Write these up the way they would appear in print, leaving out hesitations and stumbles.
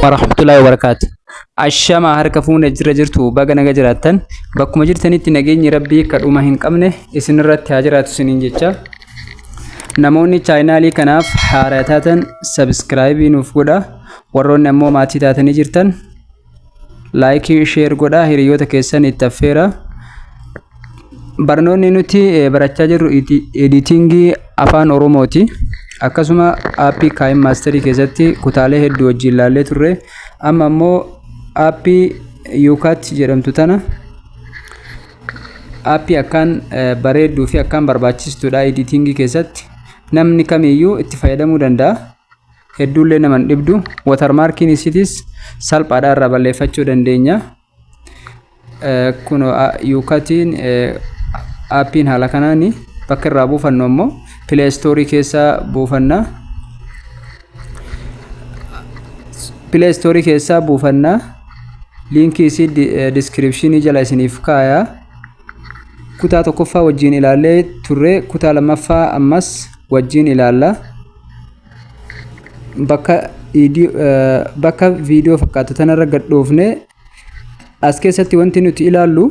warahmatullahi wabarakatuh. Ashama harka fuune jira jirtu baga naga jiraattan bakkuma jirtanitti nageenyi rabbii kadhuma hin qabne isinirratti haa jiraatu isiniin jecha. Namoonni chaanaalii kanaaf haaraa taatan subscribe nuuf godha. Warroonni ammoo maatii taatanii jirtan like share godha, hiriyoota keessan itti affeera. Barnoonni nuti barachaa jirru editing afaan Oromooti. Akkasuma aappii Kaayin Maasterii keessatti kutaalee hedduu wajjin ilaallee turre. Amma ammoo aappii UCAT jedhamtu tana aappii akkaan bareedduu fi akkaan barbaachistuudha editing keessatti. Namni kamiyyuu itti fayyadamuu danda'a. Hedduullee naman dhibdu. Watermarkiin isitis salphaadhaan irraa balleeffachuu dandeenya. Kun UCATin aappiin haala kanaani bakka irraa buufannu ammoo Play Store keessa buufanna. Play Store keessa buufanna. Linkii isi description jala isiniif kaaya. Kutaa tokkoffaa wajjin ilaallee turre, kutaa lammaffaa ammas wajjin ilaalla. Bakka viidiyoo fakkaatu tanarra gad dhoofne as keessatti wanti nuti ilaallu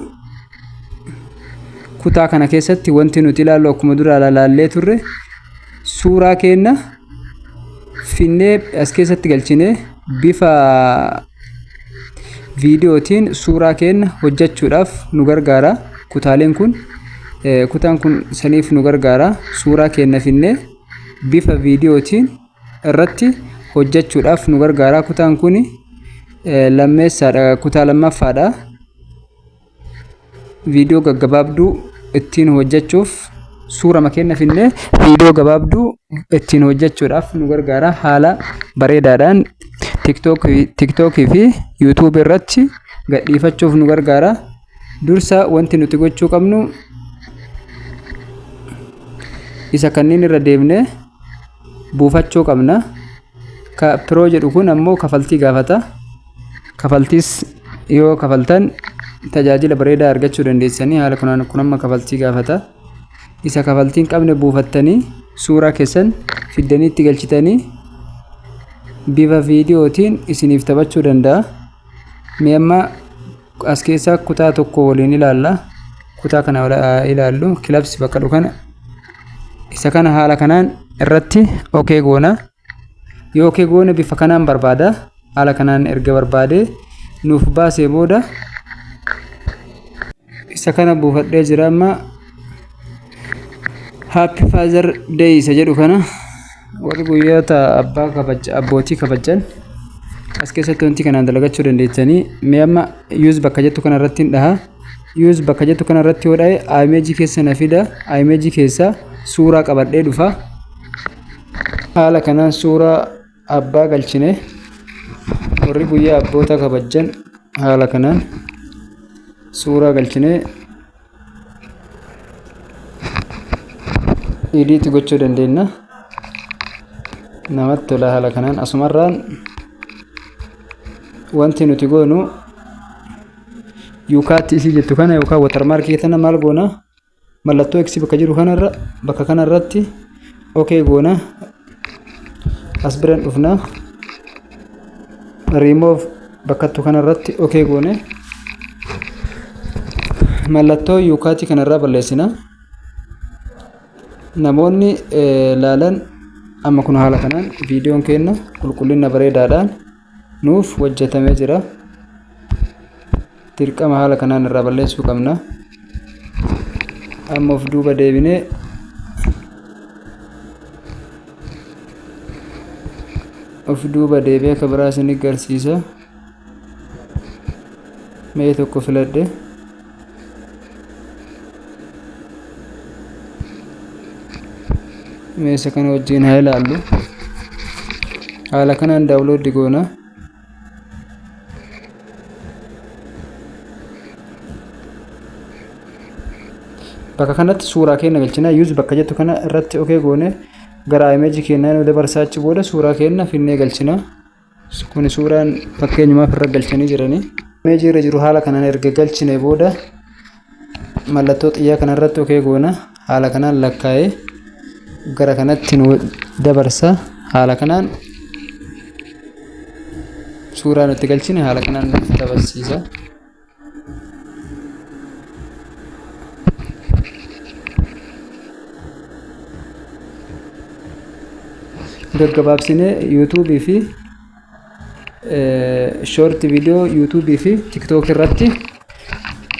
kutaa kana keessatti wanti nuti ilaallu akkuma dura ilaallee turre suuraa keenya finnee as keessatti galchine bifa viidiyootiin suuraa keenya hojjechuudhaaf nu gargaara. Kutaan kun saniif nu gargaara. Suuraa keenya finnee bifa viidiyootiin irratti hojjechuudhaaf nu gargaara. Kutaan kun lammeessaadha, kutaa lammaffaadha. Viidiyoo gaggabaabduu ittiin hojjechuuf suura makeenya finnee viidiyoo gabaabduu ittiin hojjechuudhaaf nu gargaara. Haala bareedaadhaan TikTok fi YouTube irratti gadhiifachuuf nu gargaara. Dursa wanti nuti gochuu qabnu isa kanneen irra deemnee buufachuu qabna. Pro jedhu kun ammoo kafaltii gaafata. Kafaltiis yoo kafaltan tajaajila bareedaa argachuu dandeessanii. Haala kun amma kafaltii gaafata. Isa kafaltiin qabne buufattanii suuraa keessan fiddanii itti galchitanii bifa viidiyootiin isiniif taphachuu danda'a. Mee amma as keessa kutaa tokko waliin ilaalla. Kutaa kana ilaallu kilabsi bakka dhukana. Isa kana haala kanaan irratti okay goona. Yoo okay goone bifa kanaan barbaada. Haala kanaan erga barbaade nuuf baasee booda isa kana buufadhee jira. Amma Happy Father Day isa jedhu kana warri guyyoota abbootii kabajan as keessatti wanti kanaan dalagachuu dandeessanii. Mee amma use bakka jettu kana irratti dhaha. Use bakka jettu kana irratti yoo dhahe image keessa na fida. Image keessa suuraa qabadhee dhufa. Haala kanaan suuraa abbaa galchine. Warri guyyaa abboota kabajan haala kanaan suuraa galchine edit gochuu dandeenya. Namatti tola. Haala kanaan asumarraan wanti nuti goonu UCAT isii jettu kana yookaan watermarkii tana maal goona, mallattoo X bakka jiru kanarra bakka kanarratti okay goona. As biraan dhufna. Remove bakka kanarratti okay goone. Mallattoo UCAT kanarraa balleessina. Namoonni laalan amma kun haala kanaan viidiyoon keenya qulqullina bareedaadhaan nuuf hojjetamee jira. Dirqama haala kanaan irraa balleessuu qabna. Amma of duuba deebinee akka biraa isin agarsiisa. Mee tokko filadhe. Mee isa kana wajjin haa ilaallu. Haala kanaan download goona. Bakka kanatti suuraa keenya galchina. Use bakka jettu kana irratti okay goone gara image keenya nu dabarsaa achi booda suuraa keenya finnee galchina. Kun suuraan fakkeenyumaaf irra galchanii jiranii. Image irra jiru haala kanaan erga galchine booda mallattoo xiyyaa kana irratti okay goona. Haala kanaan lakkaa'ee gara kanatti nu dabarsa. Haala kanaan suuraa nutti galchine haala kanaan nuuf dabarsiisa. Gaggabaabsine YouTube fi short video YouTube fi TikTok irratti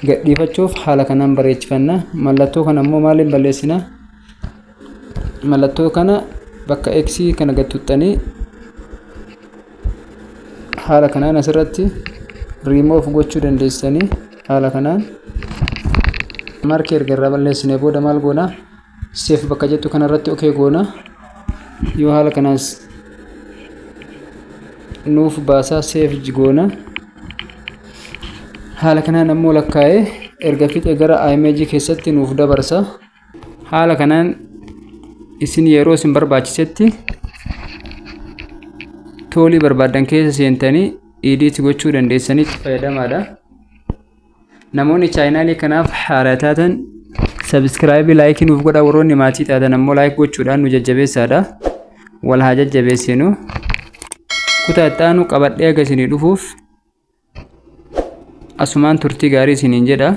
gadhiifachuuf haala kanaan bareechifanna. Mallattoo kana ammoo maaliin balleessina? Mallattoo kana bakka X kana gattuttanii haala kanaan asirratti remove gochuu dandeessanii. Haala kanaan marker garra balleessine booda maal goona? Save bakka jettu kanarratti okay goona. Yoo haala kanaas nuuf baasaa save goona. Haala kanaan ammoo lakkaa'ee erga fixee gara image keessatti nuuf dabarsa. Haala kanaan isin yeroo isin barbaachisetti toolii barbaadan keessa seentanii edit gochuu dandeessanitti fayyadamaadha. Namoonni chaanaalii kanaaf haaraa taatan subscribe like nuuf godhaa. Warroonni maatii taatan ammoo like gochuudhaan nu jajjabeessaa. Wal haa jajjabeessinu. Kutaa itti aanu qabadhee aga isinii dhufuuf asumaan turtii gaarii isiniin jedha.